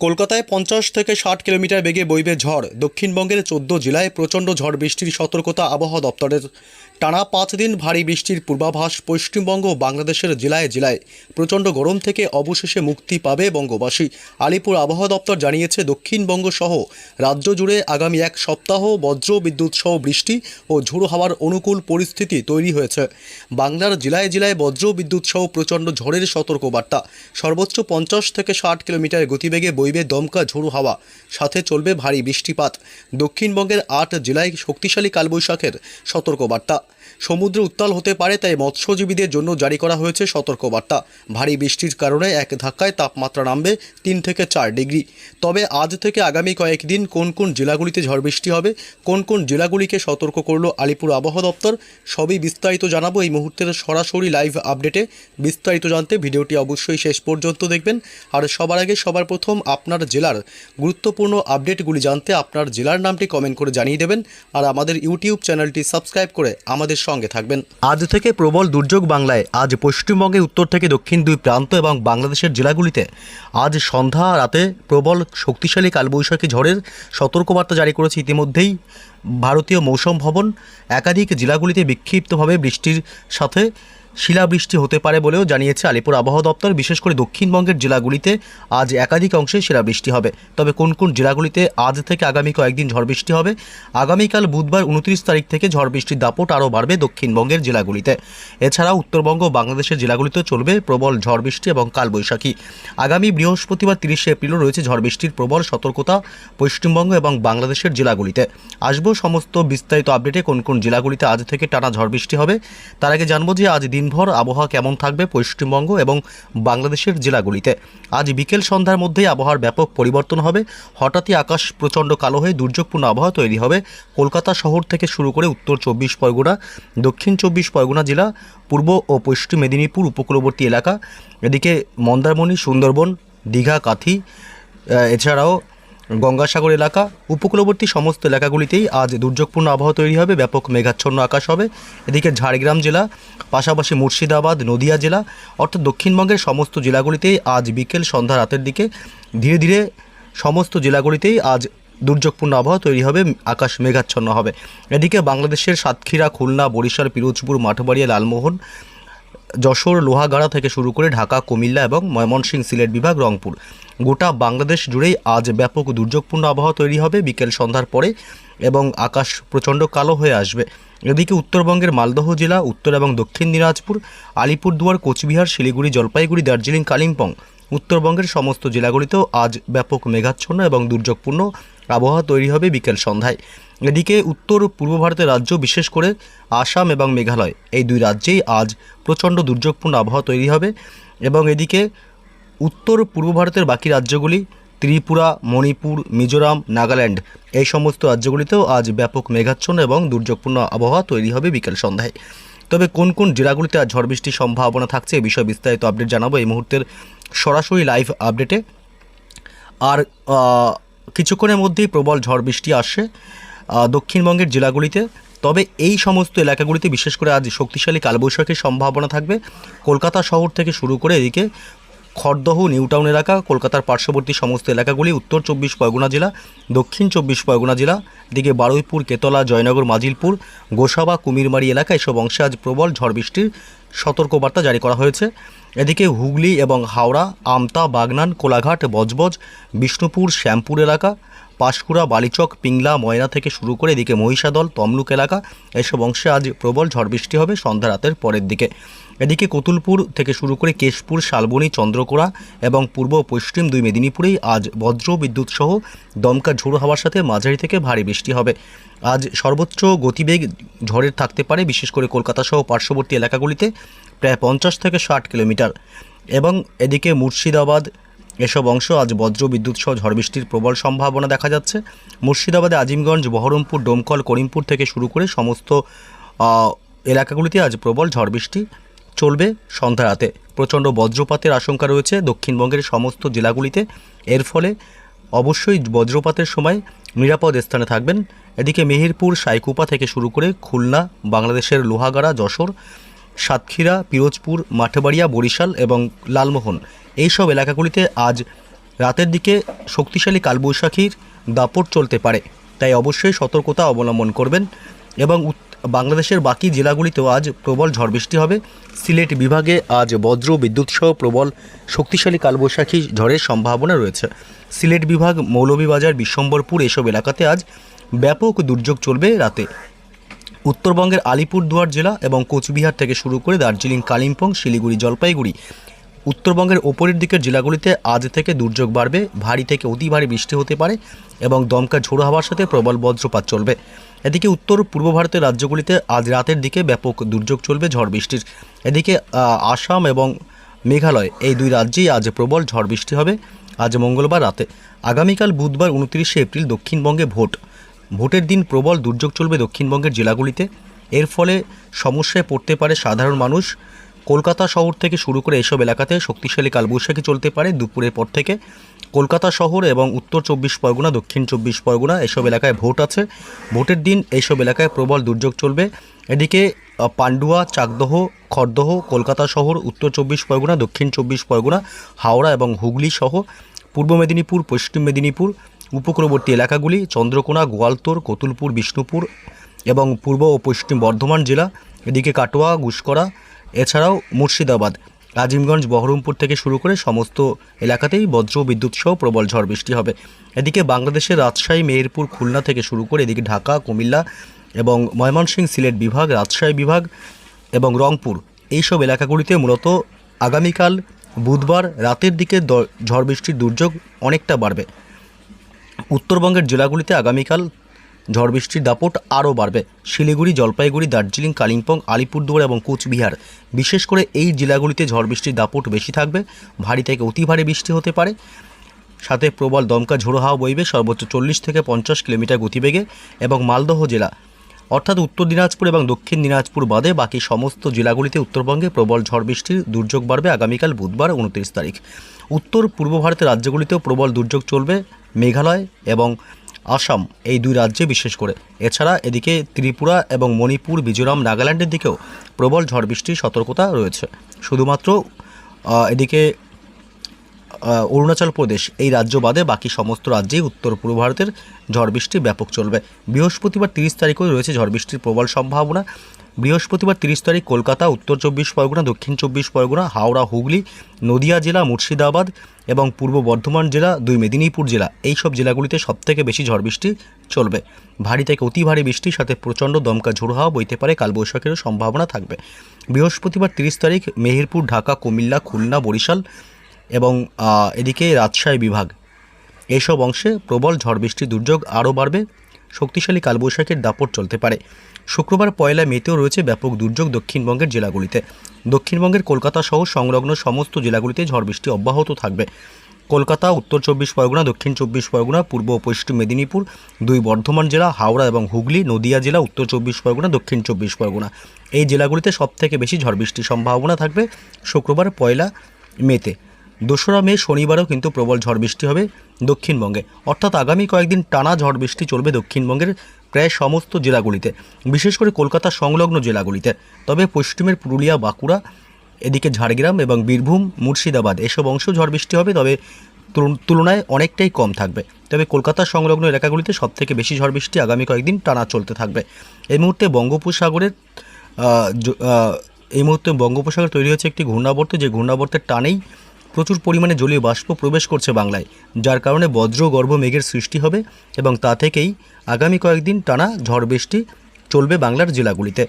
কলকাতায় 50 থেকে 60 কিলোমিটার বেগে বইবে ঝড়। দক্ষিণবঙ্গের 14 জেলায় প্রচণ্ড ঝড় বৃষ্টির সতর্কতা আবহাওয়া দপ্তরের। টানা 5 দিন ভারী বৃষ্টির পূর্বাভাস। পশ্চিমবঙ্গ ও বাংলাদেশের জেলায় জেলায় প্রচণ্ড গরম থেকে অবশেষে মুক্তি পাবে বঙ্গবাসী। আলিপুর আবহাওয়া দপ্তর জানিয়েছে, দক্ষিণবঙ্গ সহ রাজ্য জুড়ে আগামী এক সপ্তাহ বজ্র বিদ্যুৎ সহ বৃষ্টি ও ঝোড়ো হাওয়ার অনুকূল পরিস্থিতি তৈরি হয়েছে। বাংলার জেলায় জেলায় বজ্র বিদ্যুৎ সহ প্রচণ্ড ঝড়ের সতর্কবার্তা। সর্বোচ্চ 50 থেকে 60 কিলোমিটার গতিবেগে বইবে দমকা ঝোড়ো হাওয়া, সাথে চলবে ভারী বৃষ্টিপাত। দক্ষিণবঙ্গের 8 জেলায় শক্তিশালী কালবৈশাখের সতর্কবার্তা। সমুদ্র উত্তাল হতে পারে, তাই মৎস্যজীবীদের জন্য জারি করা হয়েছে সতর্কবার্তা। ভারী বৃষ্টির কারণে এক ধাক্কায় তাপমাত্রা নামবে 3 থেকে 4 ডিগ্রি। তবে আজ থেকে আগামী কয়েকদিন কোন কোন জেলাগুলিতে ঝড় বৃষ্টি হবে, কোন কোন জেলাগুলিকে সতর্ক করল আলিপুর আবহাওয়া দপ্তর, সবই বিস্তারিত জানাবো এই মুহূর্তের সরাসরি লাইভ আপডেটে। বিস্তারিত জানতে ভিডিওটি অবশ্যই শেষ পর্যন্ত দেখবেন। আর সবার আগে সবার প্রথম আপনার জেলার গুরুত্বপূর্ণ আপডেটগুলি জানতে আপনার জেলার নামটি কমেন্ট করে জানিয়ে দেবেন। আর আমাদের ইউটিউব চ্যানেলটি সাবস্ক্রাইব করে আমাদের সঙ্গে থাকবেন। আজ থেকে প্রবল দুর্যোগ বাংলায়। আজ পশ্চিমবঙ্গে উত্তর থেকে দক্ষিণ দুই প্রান্ত এবং বাংলাদেশের জেলাগুলিতে আজ সন্ধ্যা রাতে প্রবল শক্তিশালী কালবৈশাখী ঝড়ের সতর্কবার্তা জারি করেছে ইতিমধ্যেই ভারতীয় মৌসুম ভবন। একাধিক জেলাগুলিতে বিক্ষিপ্তভাবে বৃষ্টির সাথে শিলাবৃষ্টি হতে পারে বলেও জানিয়েছে আলিপুর আবহাওয়া দপ্তর। বিশেষ করে দক্ষিণবঙ্গের জেলাগুলিতে আজ একাধিক অংশে শিলাবৃষ্টি হবে। তবে কোন কোন জেলাগুলিতে আজ থেকে আগামী কয়েকদিন ঝড় বৃষ্টি হবে? আগামীকাল বুধবার 29 তারিখ থেকে ঝড় বৃষ্টির দাপট আরও বাড়বে দক্ষিণবঙ্গের জেলাগুলিতে। এছাড়াও উত্তরবঙ্গ ও বাংলাদেশের জেলাগুলিতেও চলবে প্রবল ঝড় বৃষ্টি এবং কালবৈশাখী। আগামী বৃহস্পতিবার 30 এপ্রিলও রয়েছে ঝড় বৃষ্টির প্রবল সতর্কতা পশ্চিমবঙ্গ এবং বাংলাদেশের জেলাগুলিতে। আসবো সমস্ত বিস্তারিত আপডেটে কোন কোন জেলাগুলিতে আজ থেকে টানা ঝড় বৃষ্টি হবে। তার আগে জানবো যে আজ দিনভর আবহাওয়া কেমন থাকবে পশ্চিমবঙ্গ এবং বাংলাদেশের জেলাগুলিতে। আজ বিকেল সন্ধ্যার মধ্যেই আবহাওয়ার ব্যাপক পরিবর্তন হবে। হঠাৎই আকাশ প্রচণ্ড কালো হয়ে দুর্যোগপূর্ণ আবহাওয়া তৈরি হবে কলকাতা শহর থেকে শুরু করে উত্তর 24 পরগনা, দক্ষিণ 24 পরগনা জেলা, পূর্ব ও পশ্চিম মেদিনীপুর উপকূলবর্তী এলাকা, এদিকে মন্দারমণি, সুন্দরবন, দীঘা, কাথি, এছাড়াও গঙ্গাসাগর এলাকা, উপকূলবর্তী সমস্ত এলাকাগুলিতেই আজ দুর্যোগপূর্ণ আবহাওয়া তৈরি হবে। ব্যাপক মেঘাচ্ছন্ন আকাশ হবে। এদিকে ঝাড়গ্রাম জেলা, পাশাপাশি মুর্শিদাবাদ, নদিয়া জেলা, অর্থাৎ দক্ষিণবঙ্গের সমস্ত জেলাগুলিতেই আজ বিকেল সন্ধ্যা রাতের দিকে ধীরে ধীরে সমস্ত জেলাগুলিতেই আজ দুর্যোগপূর্ণ আবহাওয়া তৈরি হবে, আকাশ মেঘাচ্ছন্ন হবে। এদিকে বাংলাদেশের সাতক্ষীরা, খুলনা, বরিশাল, পিরোজপুর, মাঠবাড়িয়া, লালমোহন, যশোর, লোহাগাড়া থেকে শুরু করে ঢাকা, কুমিল্লা এবং ময়মনসিংহ, সিলেট বিভাগ, রংপুর, গোটা বাংলাদেশ জুড়েই আজ ব্যাপক দুর্যোগপূর্ণ আবহাওয়া তৈরি হবে বিকেল সন্ধ্যার পরে এবং আকাশ প্রচণ্ড কালো হয়ে আসবে। এদিকে উত্তরবঙ্গের মালদহ জেলা, উত্তর এবং দক্ষিণ দিনাজপুর, আলিপুরদুয়ার, কোচবিহার, শিলিগুড়ি, জলপাইগুড়ি, দার্জিলিং, কালিম্পং, উত্তরবঙ্গের সমস্ত জেলাগুলিতেও আজ ব্যাপক মেঘাচ্ছন্ন এবং দুর্যোগপূর্ণ আবহাওয়া তৈরি হবে বিকেল সন্ধ্যায়। এদিকে উত্তর পূর্ব ভারতের রাজ্য, বিশেষ করে আসাম এবং মেঘালয়, এই দুই রাজ্যেই আজ প্রচণ্ড দুর্যোগপূর্ণ আবহাওয়া তৈরি হবে। এবং এদিকে উত্তর পূর্ব ভারতের বাকি রাজ্যগুলি, ত্রিপুরা, মণিপুর, মিজোরাম, নাগাল্যান্ড, এই সমস্ত রাজ্যগুলিতেও আজ ব্যাপক মেঘাচ্ছন্ন এবং দুর্যোগপূর্ণ আবহাওয়া তৈরি হবে বিকেল সন্ধ্যায়। তবে কোন কোন জেলাগুলিতে আজ ঝড় বৃষ্টির সম্ভাবনা থাকছে এই বিষয়ে বিস্তারিত আপডেট জানাবো এই মুহূর্তের সরাসরি লাইভ আপডেটে। আর কিছুক্ষণের মধ্যেই প্রবল ঝড় বৃষ্টি আসছে দক্ষিণবঙ্গের জেলাগুলিতে। তবে এই সমস্ত এলাকাগুলিতে বিশেষ করে আজ শক্তিশালী কালবৈশাখীর সম্ভাবনা থাকবে। কলকাতা শহর থেকে শুরু করে এদিকে খড়দহ, নিউটাউন এলাকা, কলকাতার পার্শ্ববর্তী সমস্ত এলাকাগুলি, উত্তর 24 পরগনা জেলা, দক্ষিণ 24 পরগনা জেলা, এদিকে বারুইপুর, কেতলা, জয়নগর, মাজিলপুর, গোসাবা, কুমিরমারি এলাকা, এসব অংশে আজ প্রবল ঝড় বৃষ্টির সতর্কবার্তা জারি করা হয়েছে। এদিকে হুগলি এবং হাওড়া, আমতা, বাগনান, কোলাঘাট, বজবজ, বিষ্ণুপুর, শ্যামপুর এলাকা, পাঁশকুড়া, বালিচক, পিংলা, ময়না থেকে শুরু করে এদিকে মহিষাদল, তমলুক এলাকা, এসব অংশে আজ প্রবল ঝড় বৃষ্টি হবে সন্ধ্যা রাতের পরের দিকে। এদিকে কতুলপুর থেকে শুরু করে কেশপুর, শালবনী, চন্দ্রকোড়া এবং পূর্ব ও পশ্চিম দুই মেদিনীপুরেই আজ বজ্র বিদ্যুৎ সহ দমকা ঝোড়ো হাওয়ার সাথে মাঝারি থেকে ভারী বৃষ্টি হবে। আজ সর্বোচ্চ গতিবেগ ঝড়ের থাকতে পারে বিশেষ করে কলকাতা সহ পার্শ্ববর্তী এলাকাগুলিতে প্রায় 50 থেকে 60 কিলোমিটার। এবং এদিকে মুর্শিদাবাদ, এসব অংশ আজ বজ্র বিদ্যুৎ সহ ঝড় বৃষ্টির প্রবল সম্ভাবনা দেখা যাচ্ছে। মুর্শিদাবাদে আজিমগঞ্জ, বহরমপুর, ডোমকল, করিমপুর থেকে শুরু করে সমস্ত এলাকাগুলিতে আজ প্রবল ঝড় বৃষ্টি চলবে সন্ধ্যা রাতে। প্রচণ্ড বজ্রপাতের আশঙ্কা রয়েছে দক্ষিণবঙ্গের সমস্ত জেলাগুলিতে। এর ফলে অবশ্যই বজ্রপাতের সময় নিরাপদ স্থানে থাকবেন। এদিকে মেহেরপুর, সাইকুপা থেকে শুরু করে খুলনা, বাংলাদেশের লোহাগাড়া, যশোর, সাতক্ষীরা, পিরোজপুর, মাঠবাড়িয়া, বরিশাল এবং লালমোহন, এই সব এলাকাগুলিতে আজ রাতের দিকে শক্তিশালী কালবৈশাখীর দাপট চলতে পারে, তাই অবশ্যই সতর্কতা অবলম্বন করবেন। এবং বাংলাদেশের বাকি জেলাগুলিতেও আজ প্রবল ঝড় বৃষ্টি হবে। সিলেট বিভাগে আজ বজ্র বিদ্যুৎ সহ প্রবল শক্তিশালী কালবৈশাখী ঝড়ের সম্ভাবনা রয়েছে। সিলেট বিভাগ, মৌলভীবাজার, বিশ্বম্বরপুর এসব এলাকাতে আজ ব্যাপক দুর্যোগ চলবে রাতে। উত্তরবঙ্গের আলিপুরদুয়ার জেলা এবং কোচবিহার থেকে শুরু করে দার্জিলিং, কালিম্পং, শিলিগুড়ি, জলপাইগুড়ি, উত্তরবঙ্গের ওপরের দিকের জেলাগুলিতে আজ থেকে দুর্যোগ বাড়বে। ভারী থেকে অতি ভারী বৃষ্টি হতে পারে এবং দমকা ঝোড়ো হাওয়ার সাথে প্রবল বজ্রপাত চলবে। এদিকে উত্তর পূর্ব ভারতের রাজ্যগুলিতে আজ রাতের দিকে ব্যাপক দুর্যোগ চলবে ঝড় বৃষ্টির। এদিকে আসাম এবং মেঘালয় এই দুই রাজ্যেই আজ প্রবল ঝড় বৃষ্টি হবে আজ মঙ্গলবার রাতে। আগামীকাল বুধবার 29শে এপ্রিল দক্ষিণবঙ্গে ভোটের দিন প্রবল দুর্যোগ চলবে দক্ষিণবঙ্গের জেলাগুলিতে। এর ফলে সমস্যায় পড়তে পারে সাধারণ মানুষ। কলকাতা শহর থেকে শুরু করে এসব এলাকাতে শক্তিশালী কালবৈশাখী চলতে পারে দুপুরের পর থেকে। কলকাতা শহর এবং উত্তর 24 পরগনা, দক্ষিণ 24 পরগনা এসব এলাকায় ভোট আছে। ভোটের দিন এইসব এলাকায় প্রবল দুর্যোগ চলবে। এদিকে পান্ডুয়া, চাকদহ, খড়দহ, কলকাতা শহর, উত্তর 24 পরগনা, দক্ষিণ 24 পরগনা, হাওড়া এবং হুগলি সহ পূর্ব মেদিনীপুর, পশ্চিম মেদিনীপুর, উপকূলবর্তী এলাকাগুলি, চন্দ্রকোনা, গোয়ালতোড়, কতুলপুর, বিষ্ণুপুর এবং পূর্ব ও পশ্চিম বর্ধমান জেলা, এদিকে কাটোয়া, গুসকরা, এছাড়াও মুর্শিদাবাদ, আজিমগঞ্জ, বহরমপুর থেকে শুরু করে সমস্ত এলাকাতেই বজ্র বিদ্যুৎ সহ প্রবল ঝড় বৃষ্টি হবে। এদিকে বাংলাদেশের রাজশাহী, মেহেরপুর, খুলনা থেকে শুরু করে এদিকে ঢাকা, কুমিল্লা এবং ময়মনসিংহ, সিলেট বিভাগ, রাজশাহী বিভাগ এবং রংপুর এইসব এলাকাগুলিতে মূলত আগামীকাল বুধবার রাতের দিকে ঝড় বৃষ্টির দুর্যোগ অনেকটা বাড়বে। উত্তরবঙ্গের জেলাগুলিতে আগামীকাল ঝড় বৃষ্টির দাপট আরও বাড়বে। শিলিগুড়ি, জলপাইগুড়ি, দার্জিলিং, কালিম্পং, আলিপুরদুয়ার এবং কোচবিহার, বিশেষ করে এই জেলাগুলিতে ঝড় বৃষ্টির দাপট বেশি থাকবে। ভারী থেকে অতি ভারী বৃষ্টি হতে পারে, সাথে প্রবল দমকা ঝোড়ো হাওয়া বইবে সর্বোচ্চ 40 থেকে 50 কিলোমিটার গতিবেগে। এবং মালদহ জেলা অর্থাৎ উত্তর দিনাজপুর এবং দক্ষিণ দিনাজপুর বাদে বাকি সমস্ত জেলাগুলিতে উত্তরবঙ্গে প্রবল ঝড় বৃষ্টির দুর্যোগ বাড়বে আগামীকাল বুধবার 29 তারিখ। উত্তর পূর্ব ভারতের রাজ্যগুলিতেও প্রবল দুর্যোগ চলবে, মেঘালয় এবং আসাম এই দুই রাজ্যে বিশেষ করে। এছাড়া এদিকে ত্রিপুরা এবং মণিপুর, মিজোরাম, নাগাল্যান্ডের দিকেও প্রবল ঝড় বৃষ্টির সতর্কতা রয়েছে। শুধুমাত্র এদিকে অরুণাচল প্রদেশ এই রাজ্য বাদে বাকি সমস্ত রাজ্যেই উত্তর পূর্ব ভারতের ঝড় বৃষ্টি ব্যাপক চলবে। বৃহস্পতিবার 30 তারিখেও রয়েছে ঝড় বৃষ্টির প্রবল সম্ভাবনা। বৃহস্পতিবার 30 তারিখ কলকাতা, উত্তর 24 পরগনা, দক্ষিণ 24 পরগনা, হাওড়া, হুগলি, নদিয়া জেলা, মুর্শিদাবাদ এবং পূর্ব বর্ধমান জেলা, দুই মেদিনীপুর জেলা এইসব জেলাগুলিতে সবথেকে বেশি ঝড় বৃষ্টি চলবে। ভারী থেকে অতি ভারী বৃষ্টির সাথে প্রচণ্ড দমকা ঝোড়ো হাওয়া বইতে পারে, কালবৈশাখীরও সম্ভাবনা থাকবে। বৃহস্পতিবার 30 তারিখ মেহেরপুর, ঢাকা, কুমিল্লা, খুলনা, বরিশাল এবং এদিকে রাজশাহী বিভাগ এইসব অংশে প্রবল ঝড় বৃষ্টির দুর্যোগ আরও বাড়বে। শক্তিশালী কালবৈশাখীর দাপট চলতে পারে। শুক্রবার 1 মেতেও রয়েছে ব্যাপক দুর্যোগ দক্ষিণবঙ্গের জেলাগুলিতে। দক্ষিণবঙ্গের কলকাতা সহ সংলগ্ন সমস্ত জেলাগুলিতে ঝড় বৃষ্টি অব্যাহত থাকবে। কলকাতা, উত্তর 24 পরগনা, দক্ষিণ 24 পরগনা, পূর্ব ও পশ্চিম মেদিনীপুর, দুই বর্ধমান জেলা, হাওড়া এবং হুগলি, নদিয়া জেলা, উত্তর 24 পরগনা, দক্ষিণ 24 পরগনা এই জেলাগুলিতে সবথেকে বেশি ঝড় বৃষ্টির সম্ভাবনা থাকবে শুক্রবার 1 মেতে। 2রা মে শনিবারও কিন্তু প্রবল ঝড় বৃষ্টি হবে দক্ষিণবঙ্গে, অর্থাৎ আগামী কয়েকদিন টানা ঝড় বৃষ্টি চলবে দক্ষিণবঙ্গের প্রায় সমস্ত জেলাগুলিতে, বিশেষ করে কলকাতা সংলগ্ন জেলাগুলিতে। তবে পশ্চিমের পুরুলিয়া, বাঁকুড়া, এদিকে ঝাড়গ্রাম এবং বীরভূম, মুর্শিদাবাদ এসব অংশেও ঝড় বৃষ্টি হবে, তবে তুলনায় অনেকটাই কম থাকবে। তবে কলকাতা সংলগ্ন এলাকাগুলিতে সবথেকে বেশি ঝড় বৃষ্টি আগামী কয়েকদিন টানা চলতে থাকবে। এই মুহূর্তে বঙ্গোপসাগর তৈরি হচ্ছে একটি ঘূর্ণাবর্ত, যে ঘূর্ণাবর্তের টানেই প্রচুর পরিমাণে জলীয় বাষ্প প্রবেশ করছে বাংলায়, যার কারণে বজ্রগর্ভ মেঘের সৃষ্টি হবে এবং তা থেকেই আগামী কয়েকদিন টানা ঝড় বৃষ্টি চলবে বাংলার জেলাগুলিতে।